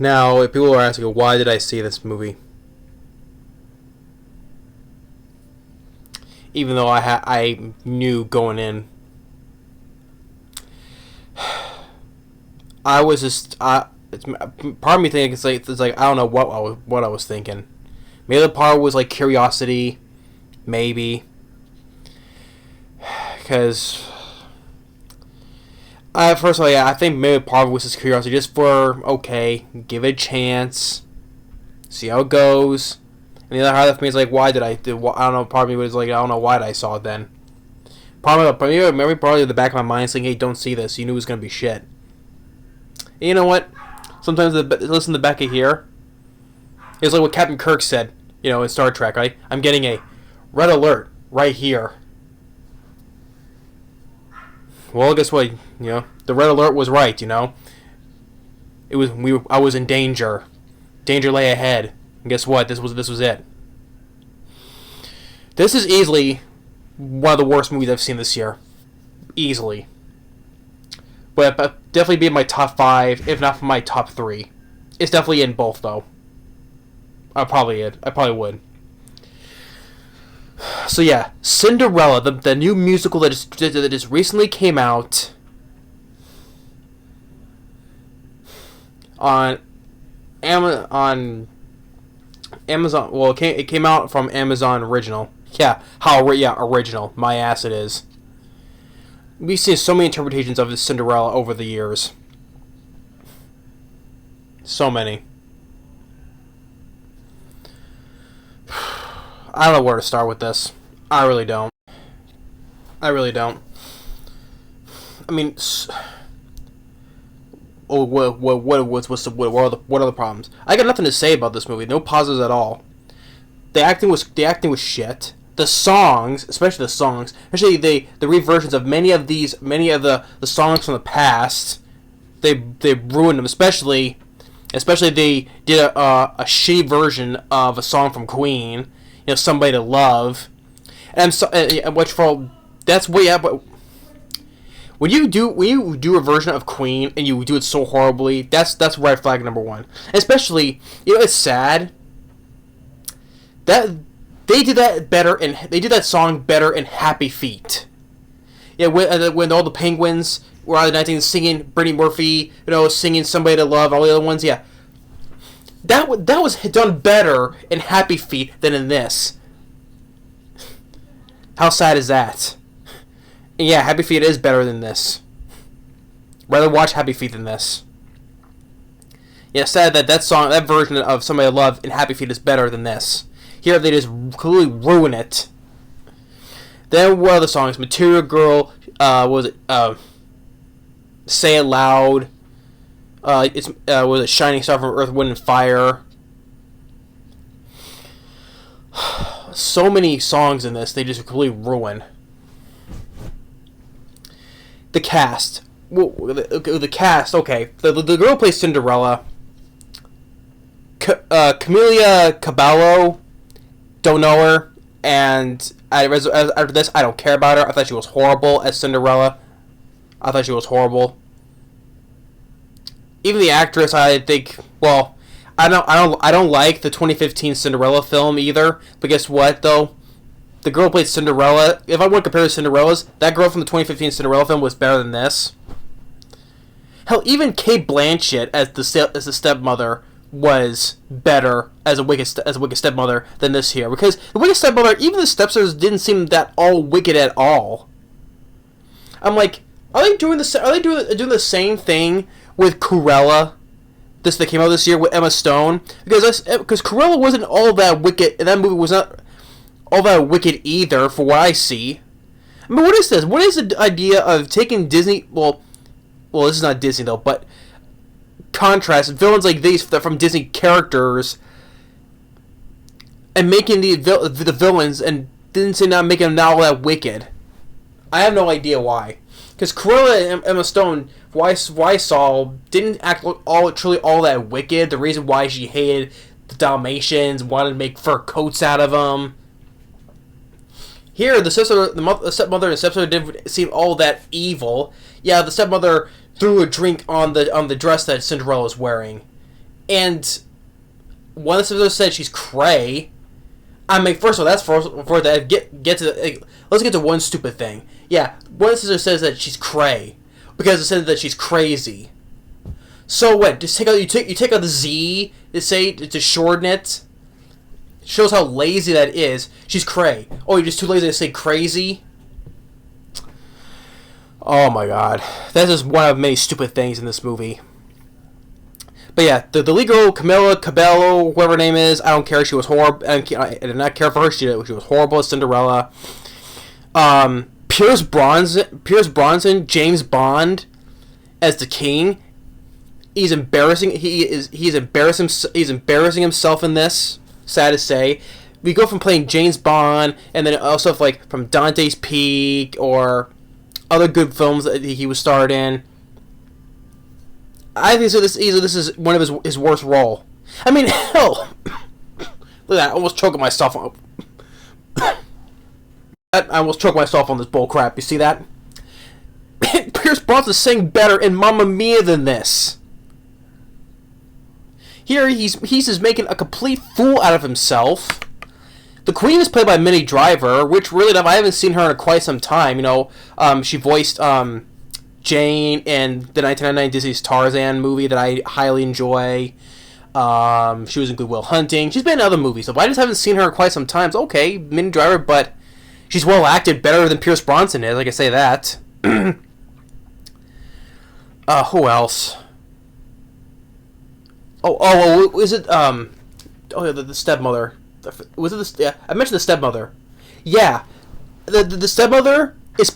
Now, if people are asking, why did I see this movie? Even though I knew going in, I was just it's part of me thinking it's like I don't know what I was thinking. Maybe the part was like curiosity, maybe, because first of all, yeah, I think maybe part of it was just curiosity, just for okay, give it a chance, see how it goes. And the other half of me is like, why did I don't know. Part of me was like, I don't know why I saw it then. Probably in the back of my mind saying, hey, don't see this. You knew it was gonna be shit. And you know what? Sometimes listen to the back of here. It's like what Captain Kirk said, in Star Trek. Right? I'm getting a red alert right here. Well, guess what? The red alert was right. It was I was in danger. Danger lay ahead. And guess what? This was it. This is easily one of the worst movies I've seen this year. Easily. But definitely be in my top 5, if not for my top 3. It's definitely in both, though. I probably would. So yeah, Cinderella, the new musical that just recently came out on Amazon. Well, it came out from Amazon Original. Yeah, original. My ass it is. We've seen so many interpretations of Cinderella over the years. So many. I don't know where to start with this. I really don't. I mean, what are the problems? I got nothing to say about this movie. No positives at all. The acting was shit. The songs, especially the reversions of many of the songs from the past, they ruined them. Especially they did a shitty version of a song from Queen, Somebody to Love, and that's way out. But when you do a version of Queen and you do it so horribly, that's red flag number 1. Especially, it's sad that they did that better, and they did that song better in Happy Feet. Yeah, when all the penguins were out of the 19th singing Brittany Murphy, singing Somebody to Love, all the other ones, yeah. That was done better in Happy Feet than in this. How sad is that? And yeah, Happy Feet is better than this. Rather watch Happy Feet than this. Yeah, sad that version of Somebody to Love in Happy Feet is better than this. Here they just completely ruin it. Then what other songs? Material Girl, Say It Loud. Was it Shining Star from Earth, Wind and Fire? So many songs in this they just completely ruin. The cast. The cast. Okay, the girl who plays Cinderella. Camila Cabello. Don't know her, and after this, I don't care about her. I thought she was horrible as Cinderella. Even the actress, I think. Well, I don't like the 2015 Cinderella film either. But guess what, though? The girl who played Cinderella. If I want to compare to Cinderellas, that girl from the 2015 Cinderella film was better than this. Hell, even Cate Blanchett as the stepmother was better as a wicked stepmother than this here, because the wicked stepmother, even the stepsisters didn't seem that all wicked at all. I'm like, are they doing the same thing with Cruella? That came out this year with Emma Stone, because Cruella wasn't all that wicked, and that movie was not all that wicked either, for what I see. I mean, what is this? What is the idea of taking Disney? Well, this is not Disney though, but contrast villains like these from Disney characters and making the villains and not making them not all that wicked. I have no idea why. Because Cruella and Emma Stone, why I saw, didn't act truly all that wicked. The reason why she hated the Dalmatians, wanted to make fur coats out of them. Here, the stepmother and stepsister didn't seem all that evil. Yeah, the stepmother threw a drink on the dress that Cinderella was wearing, And one of the sisters said she's cray. I mean, first of all, that's for that. Get to let's get to one stupid thing. Yeah, one of the sisters says that she's cray because it says that she's crazy. So what? Just take out you take out the Z to shorten it. Shows how lazy that is. She's cray. Oh, you're just too lazy to say crazy? Oh my god. That's just one of many stupid things in this movie. But yeah, the lead girl, Camila Cabello, whatever her name is, I don't care. She was horrible. I did not care for her. She was horrible as Cinderella. Pierce Brosnan, James Bond as the king. He's embarrassing. He's embarrassing himself in this. Sad to say, we go from playing James Bond, and then also like from Dante's Peak or other good films that he was starred in. I think so. This is one of his worst role. I mean, hell, look at that! I almost choking myself on. I almost choked myself on this bull crap. You see that? Pierce Brosnan sang better in Mamma Mia than this. Here he's just making a complete fool out of himself. The Queen is played by Minnie Driver, which really I haven't seen her in quite some time. You know, she voiced Jane in the 1999 Disney's Tarzan movie that I highly enjoy. She was in Good Will Hunting. She's been in other movies, so I just haven't seen her in quite some time. So, okay, Minnie Driver, but she's well acted, better than Pierce Brosnan is. I can say that. Who else? Is it the stepmother? Was it the? Yeah, I mentioned the stepmother. Yeah, the stepmother is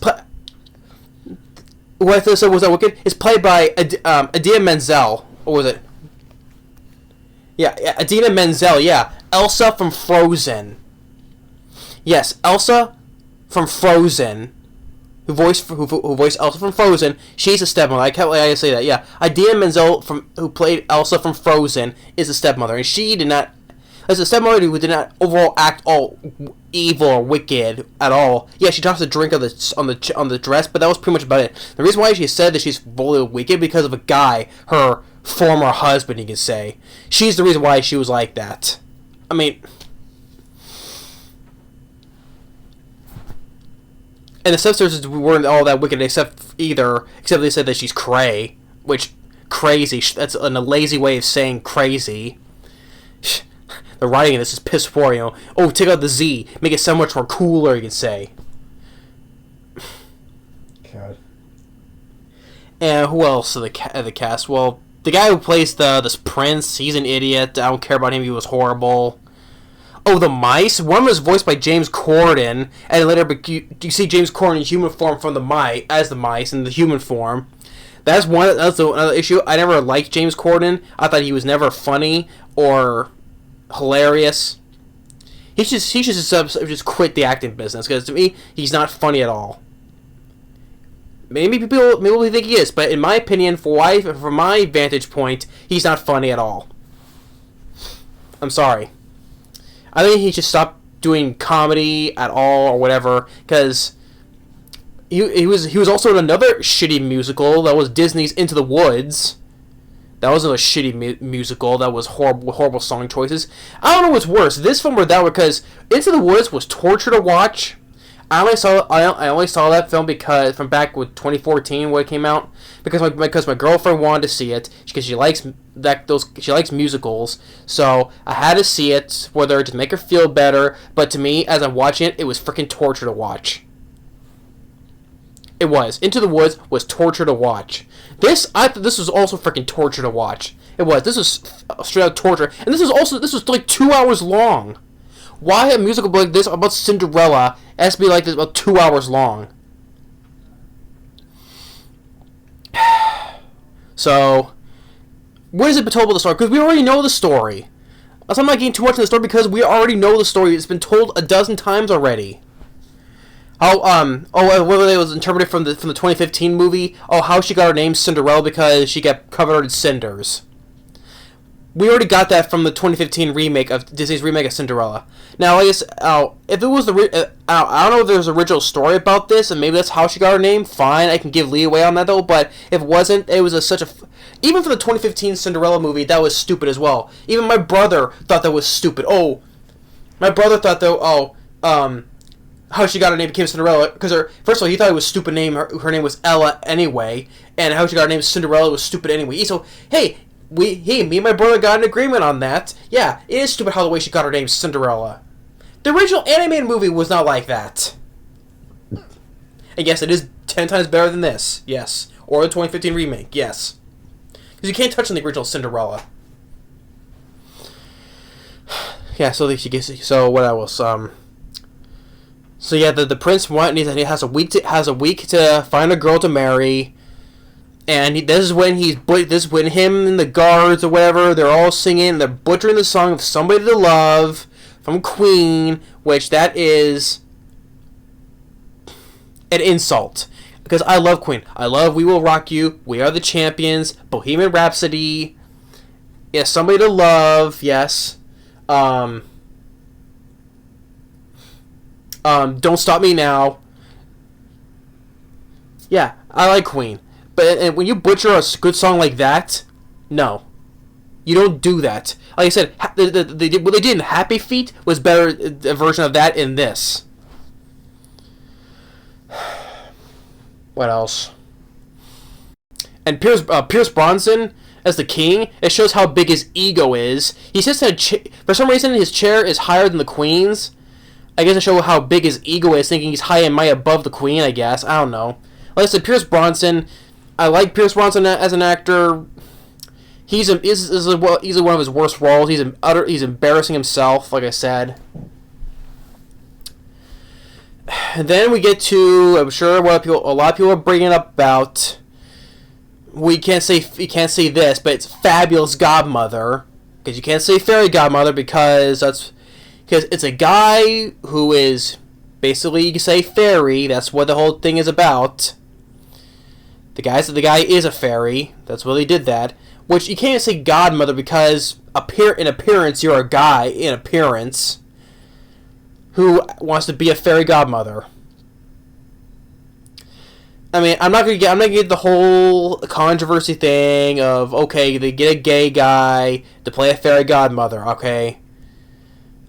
what I thought was that wicked? Is played by Idina Menzel, or was it? Yeah, Idina Menzel. Yeah, Elsa from Frozen. Yes, Elsa from Frozen. Who voiced Elsa from Frozen? She's a stepmother. I can't say that. Yeah, Idina Menzel who played Elsa from Frozen is a stepmother, and she did not. As a stepmother who did not overall act all evil or wicked at all. Yeah, she tossed a drink on the dress, but that was pretty much about it. The reason why she said that she's fully wicked because of a guy, her former husband, you can say. She's the reason why she was like that. I mean. And the stepsisters weren't all that wicked except they said that she's cray, which crazy. That's a lazy way of saying crazy. The writing in this is piss poor, you know. Oh, take out the Z, make it so much more cooler, you can say. God. And who else of the cast? Well, the guy who plays this prince, he's an idiot. I don't care about him. He was horrible. Oh, the mice. One was voiced by James Corden, and later, but you see James Corden in human form from the mice in the human form. That's another issue. I never liked James Corden. I thought he was never funny or hilarious. He should just quit the acting business, because to me he's not funny at all. Maybe people think he is, but in my opinion, from my vantage point, he's not funny at all. I'm sorry. I think he should stop doing comedy at all or whatever, because he was also in another shitty musical that was Disney's Into the Woods. That wasn't a shitty musical. That was horrible song choices. I don't know what's worse, this film or that one, because Into the Woods was torture to watch. I only saw that film because from back with 2014 when it came out, because my girlfriend wanted to see it because she likes musicals. So I had to see it, whether to make her feel better. But to me, as I'm watching it, it was freaking torture to watch. It was. Into the Woods was torture to watch. I thought this was also freaking torture to watch. It was. This was straight out torture, and this was like 2 hours long. Why a musical like this about Cinderella has to be like this about 2 hours long? So, what is it told about the story? Because we already know the story. So I'm not getting too much in the story because we already know the story. It's been told a dozen times already. Whether it was interpreted from the 2015 movie. Oh, how she got her name Cinderella because she got covered in cinders. we already got that from the 2015 remake of Disney's remake of Cinderella. Now, I guess, if it was I don't know if there's an original story about this, and maybe that's how she got her name. Fine, I can give leeway on that though. But if it wasn't, it was such a even for the 2015 Cinderella movie, that was stupid as well. Even my brother thought that was stupid. Oh, my brother thought though, how she got her name became Cinderella because first of all he thought it was a stupid name. Her name was Ella anyway, and how she got her name Cinderella was stupid anyway. So hey. Me and my brother got an agreement on that. Yeah, it is stupid how the way she got her name Cinderella. The original animated movie was not like that. And yes, it is 10 times better than this. Yes. Or the 2015 remake. Yes. Because you can't touch on the original Cinderella. Yeah, so what else? So yeah, the prince has a week to find a girl to marry. And this is when him and the guards or whatever, they're all singing, they're butchering the song of Somebody to Love from Queen, which that is an insult. Because I love Queen. I love We Will Rock You, We Are the Champions, Bohemian Rhapsody, yes, Somebody to Love, yes. Don't Stop Me Now. Yeah, I like Queen. But when you butcher a good song like that, no. You don't do that. Like I said, what they did in Happy Feet was better a version of that in this. What else? And Pierce Brosnan as the king, it shows how big his ego is. He sits in for some reason his chair is higher than the queen's. I guess to show how big his ego is, thinking he's high and mighty above the queen, I guess. I don't know. Like I said, Pierce Brosnan... I like Pierce Brosnan as an actor. He's one of his worst roles. He's embarrassing himself, like I said. And then we get to, I'm sure a lot of people are bringing up about. We can't say this, but it's Fabulous Godmother, because you can't say Fairy Godmother because it's a guy who is basically, you can say fairy. That's what the whole thing is about. The guy is a fairy. That's why they did that. Which you can't say godmother because in appearance you're a guy in appearance who wants to be a fairy godmother. I mean, I'm not gonna get the whole controversy thing of okay, they get a gay guy to play a fairy godmother. Okay,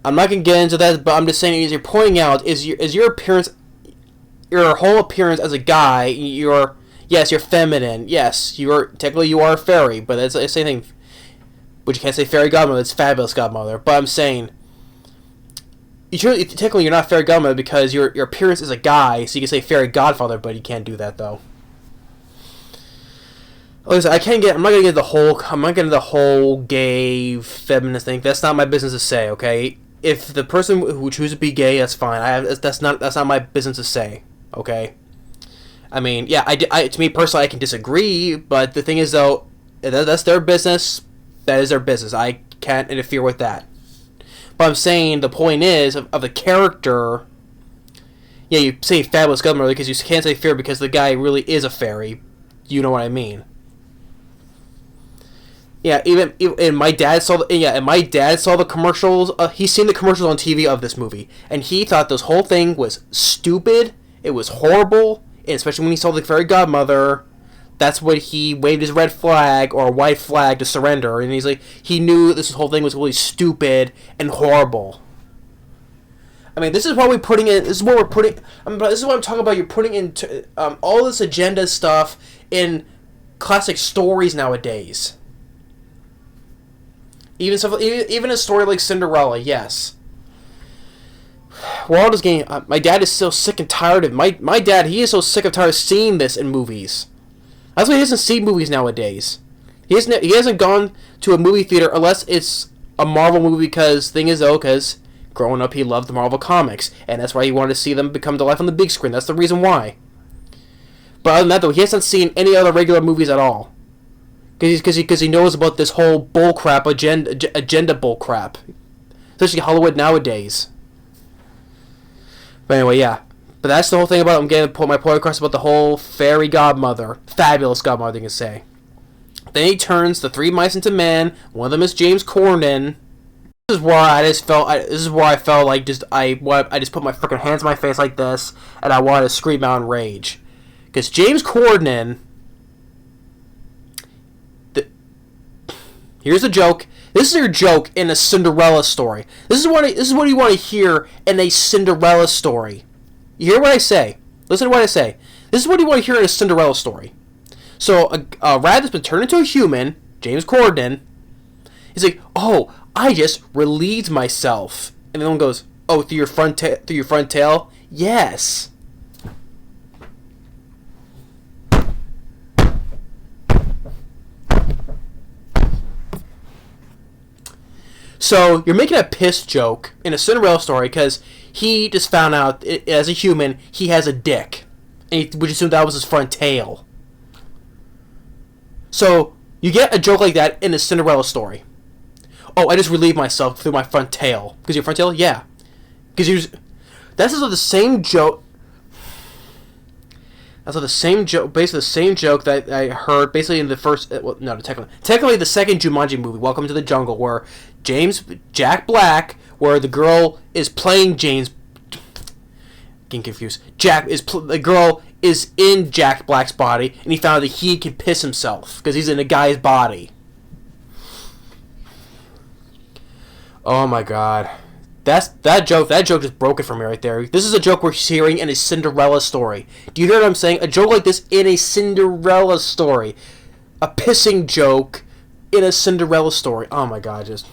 I'm not gonna get into that, but I'm just saying, as you're pointing out, is your appearance, your whole appearance as a guy, yes, you're feminine. Yes, you are a fairy, but it's the same thing. But you can't say fairy godmother. It's Fabulous Godmother. But I'm saying, technically you're not fairy godmother because your appearance is a guy, so you can say fairy godfather, but you can't do that though. Like I said, I'm not gonna get the whole gay feminist thing. That's not my business to say. Okay, if the person who chooses to be gay, that's fine. That's not my business to say. Okay. I mean, yeah, to me personally, I can disagree, but the thing is, though, that's their business. That is their business. I can't interfere with that. But I'm saying the point is, of the character, yeah, you say Fabulous Godmother because you can't say fairy because the guy really is a fairy. You know what I mean? Yeah, and my dad saw the commercials. He's seen the commercials on TV of this movie, and he thought this whole thing was stupid. It was horrible. And especially when he saw the fairy godmother, that's when he waved his red flag or white flag to surrender. And he's like, he knew this whole thing was really stupid and horrible. I mean, this is what we're putting in. This is what I'm talking about. You're putting into all this agenda stuff in classic stories nowadays. Even a story like Cinderella, yes. We're all just getting. My dad is so sick and tired of my dad. He is so sick and tired of seeing this in movies. That's why he doesn't see movies nowadays. He hasn't gone to a movie theater unless it's a Marvel movie. Because growing up he loved the Marvel comics, and that's why he wanted to see them come to life on the big screen. That's the reason why. But other than that, though, he hasn't seen any other regular movies at all. Because he knows about this whole bullcrap agenda bullcrap, especially Hollywood nowadays. But anyway, yeah. But that's the whole thing about. I'm getting to put my point across about the whole fairy godmother, Fabulous Godmother, you can say. Then he turns the three mice into men. One of them is James Corden. This is where I just felt. This is where I felt like I just put my freaking hands in my face like this, and I wanted to scream out in rage, because James Corden. Here's a joke. This is your joke in a Cinderella story. This is what you want to hear in a Cinderella story. You hear what I say? Listen to what I say. This is what you want to hear in a Cinderella story. So a rat has been turned into a human, James Corden. He's like, oh, I just relieved myself. And the one goes, oh, through your front tail? Yes. So you're making a piss joke in a Cinderella story because he just found out, as a human, he has a dick. And he would assume that was his front tail. So you get a joke like that in a Cinderella story. Oh, I just relieved myself through my front tail. Because your front tail? Yeah. Because that's the same joke. That's the same joke, basically the same joke that I heard basically in the first, well, no, technically the second Jumanji movie, Welcome to the Jungle, where Jack Black, where the girl is playing James, getting confused, the girl is in Jack Black's body, and he found that he can piss himself, because he's in a guy's body. Oh my god. That joke just broke it for me right there. This is a joke we're hearing in a Cinderella story. Do you hear what I'm saying? A joke like this in a Cinderella story. A pissing joke in a Cinderella story. Oh my god, just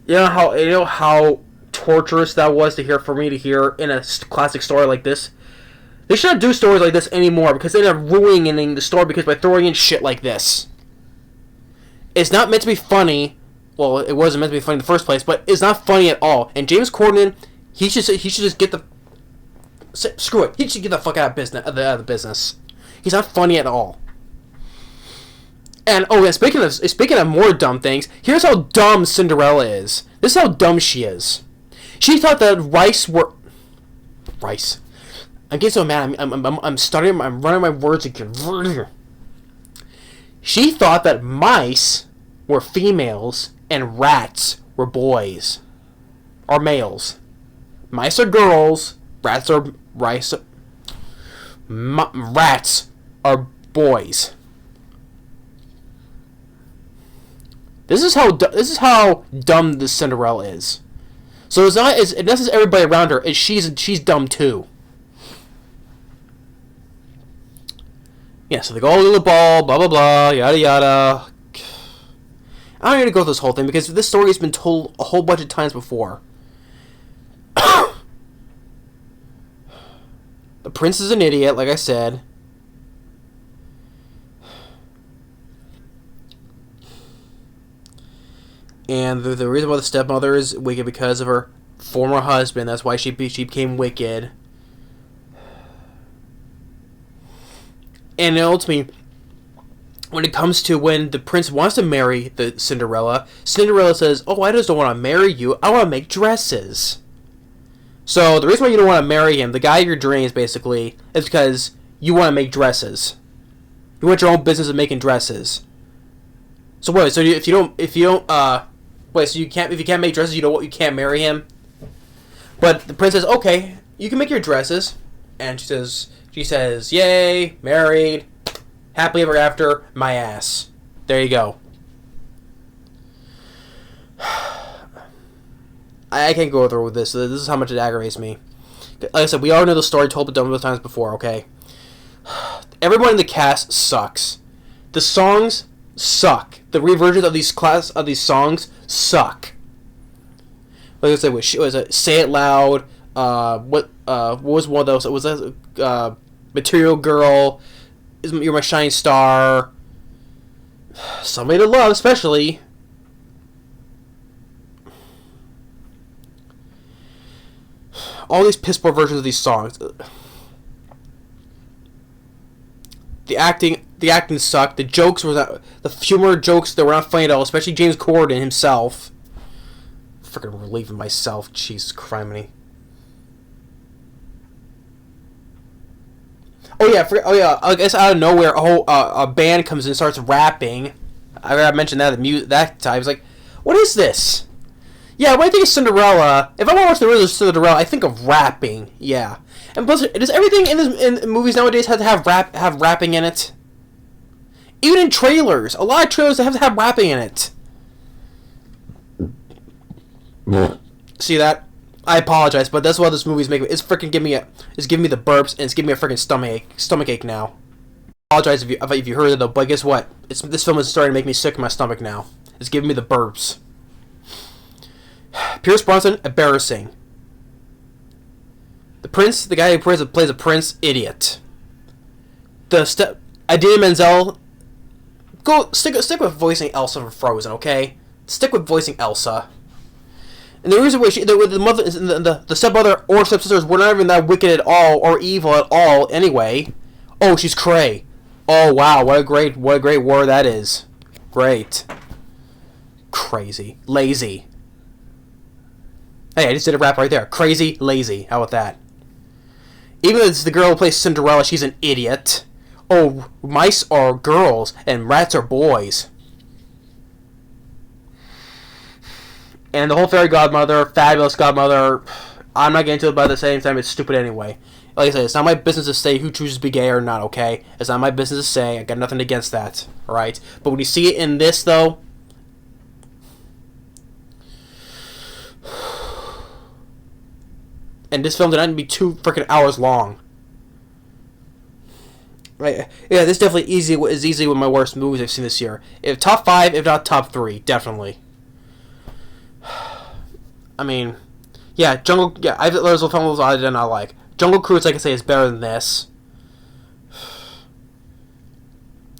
you know how torturous that was to hear for me to hear in a classic story like this. They shouldn't do stories like this anymore because they're ruining the story because by throwing in shit like this. It's not meant to be funny. Well, it wasn't meant to be funny in the first place, but it's not funny at all. And James Corden, he should just get the screw it. He should get the fuck out of the business. He's not funny at all. And speaking of more dumb things, here's how dumb Cinderella is. This is how dumb she is. She thought that rice. I'm getting so mad. I'm stuttering. I'm running my words again. She thought that mice were females and rats were boys. Or males. Mice are girls. Rats are rats are boys. This is how dumb this Cinderella is. So it's not as everybody around her. She's dumb too. Yeah, so they go to the ball, blah blah blah, yada yada. I don't need to go through this whole thing because this story has been told a whole bunch of times before. The prince is an idiot, like I said. And the reason why the stepmother is wicked because of her former husband. That's why she became wicked. And ultimately, when it comes to when the prince wants to marry the Cinderella says, oh, I just don't want to marry you. I want to make dresses. So the reason why you don't want to marry him, the guy of your dreams, basically, is because you want to make dresses. You want your own business of making dresses. So wait, so if you can't make dresses, you can't marry him. But the prince says, okay, you can make your dresses, and she says, yay, married, happily ever after, my ass. There you go. I can't go through with this. This is how much it aggravates me. Like I said, we all know the story told a dozens of times before, okay? Everyone in the cast sucks. The songs suck. The reversions of these songs suck. Like I said, was it Say It Loud? What was one of those? Was that Material Girl? You're My Shining Star? Somebody to Love, especially. All these piss poor versions of these songs. The acting sucked. The jokes the humor jokes that were not funny at all, especially James Corden himself. Freaking relieving myself, Jesus criminy. Oh Oh yeah. I guess out of nowhere, a band comes in and starts rapping. I mentioned that that time. It's like, what is this? Yeah, when I think of Cinderella, if I want to watch the original Cinderella, I think of rapping. Yeah, and plus, does everything in movies nowadays have to have rapping in it? Even in trailers, a lot of trailers have to have rapping in it. See that? I apologize, but that's what this movie's making. It's freaking giving me the burps, and it's giving me a freaking stomach ache now. I apologize if you heard it though, but guess what? This film is starting to make me sick in my stomach now. It's giving me the burps. Pierce Brosnan, embarrassing. The prince, the guy who plays a prince, idiot. Idina Menzel, stick with voicing Elsa from Frozen, okay? Stick with voicing Elsa. And the reason why the mother, the stepmother or stepsisters were not even that wicked at all or evil at all anyway. Oh, she's cray. Oh wow, what a great word that is. Great. Crazy. Lazy. Hey, I just did a rap right there. Crazy, lazy. How about that? Even though it's the girl who plays Cinderella, she's an idiot. Oh, mice are girls and rats are boys. And the whole fairy godmother, fabulous godmother, I'm not getting into it, but at the same time, it's stupid anyway. Like I said, it's not my business to say who chooses to be gay or not, okay? It's not my business to say. I got nothing against that, alright? But when you see it in this, though, and this film did not be 2 freaking hours long. Right? Yeah, this definitely is easily one of my worst movies I've seen this year. If top 5, if not top 3, definitely. I mean, yeah, there's a film I did not like. Jungle Cruise, I can say, is better than this.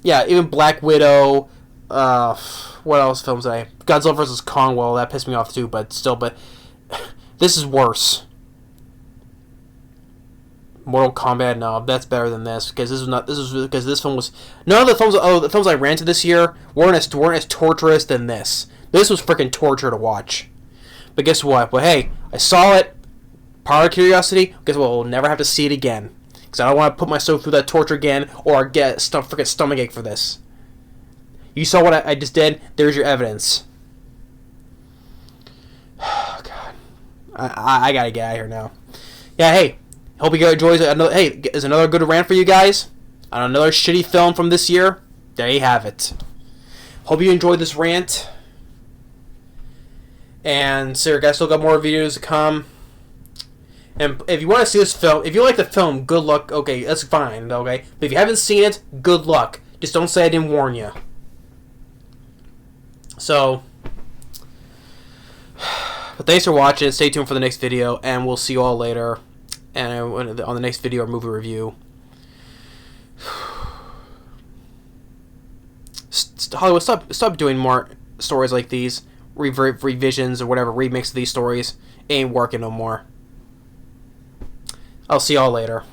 Yeah, even Black Widow. What else films did I? Godzilla vs. Kong. Well, that pissed me off too, but still, this is worse. Mortal Kombat, no, that's better than this because this film was none of the films I ranted this year weren't as torturous than this. This was freaking torture to watch. But guess what? Well, hey, I saw it. Part of curiosity. Guess what? We'll never have to see it again because I don't want to put myself through that torture again or get freaking stomach ache for this. You saw what I just did. There's your evidence. Oh, God, I gotta get out of here now. Yeah, hey. Hope you guys enjoy it. Hey, is another good rant for you guys on another shitty film from this year. There you have it. Hope you enjoyed this rant. And so, guys, still got more videos to come. And if you want to see this film, if you like the film, good luck. Okay, that's fine. Okay, but if you haven't seen it, good luck. Just don't say I didn't warn you. So, but thanks for watching. Stay tuned for the next video, and we'll see you all later. And on the next video or movie review. Hollywood, stop doing more stories like these. Revisions or whatever, remix of these stories. Ain't working no more. I'll see y'all later.